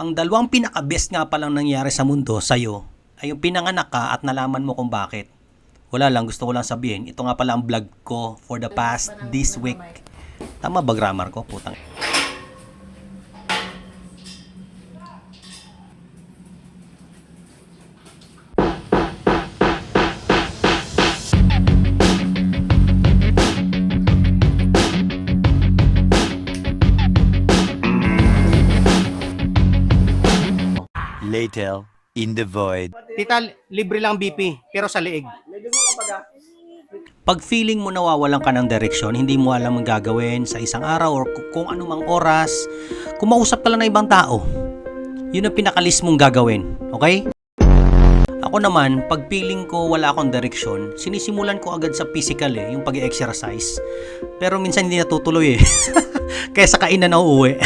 Ang dalawang pinaka-best nga palang nangyari sa mundo sa'yo ay yung pinanganak ka at nalaman mo kung bakit. Wala lang, gusto ko lang sabihin, ito nga pala ang vlog ko for the past this week. Tama ba grammar ko? Putang. Later, in the void. Tita, libre lang BP, pero sa liig. Pag feeling mo nawawalan ka ng direksyon, hindi mo alam ang gagawin sa isang araw or kung anumang oras, kumausap ka lang ng ibang tao. Yun ang pinakalis mong gagawin, okay? Ako naman, pag feeling ko wala akong direksyon, sinisimulan ko agad sa physical yung pag-exercise. Pero minsan hindi natutuloy Kaya sa kainan na uuwi.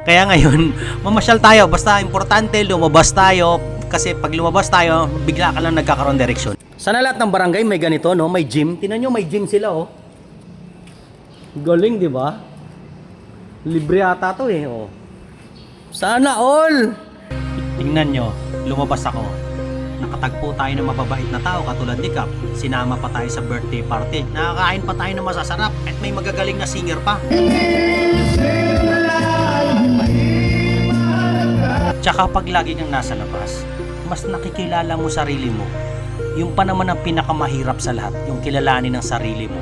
Kaya ngayon, mamasyal tayo. Basta importante, lumabas tayo. Kasi pag lumabas tayo, bigla ka lang nagkakaroon direksyon. Sana lahat ng barangay may ganito, no? May gym. Tingnan nyo, may gym sila, oh. Galing, di ba? Libre ata to, oh. Sana all! Tingnan nyo, lumabas ako. Nakatagpo tayo ng mababait na tao katulad ni Cap. Sinama pa tayo sa birthday party. Nakakain pa tayo ng masasarap at may magagaling na singer pa. Tsaka pag lagi kang nasa labas, mas nakikilala mo sarili mo. Yung pa naman ang pinakamahirap sa lahat, yung kilalanin ng sarili mo.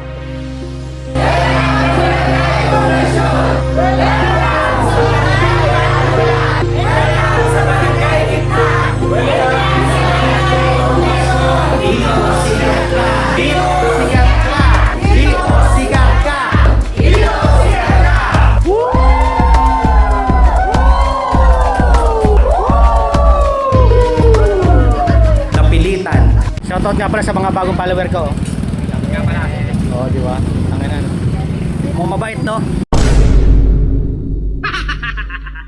Shoutout nga pala sa mga bagong follower ko. Nga pala. Oo, di ba? Ang ina. Mabait, no?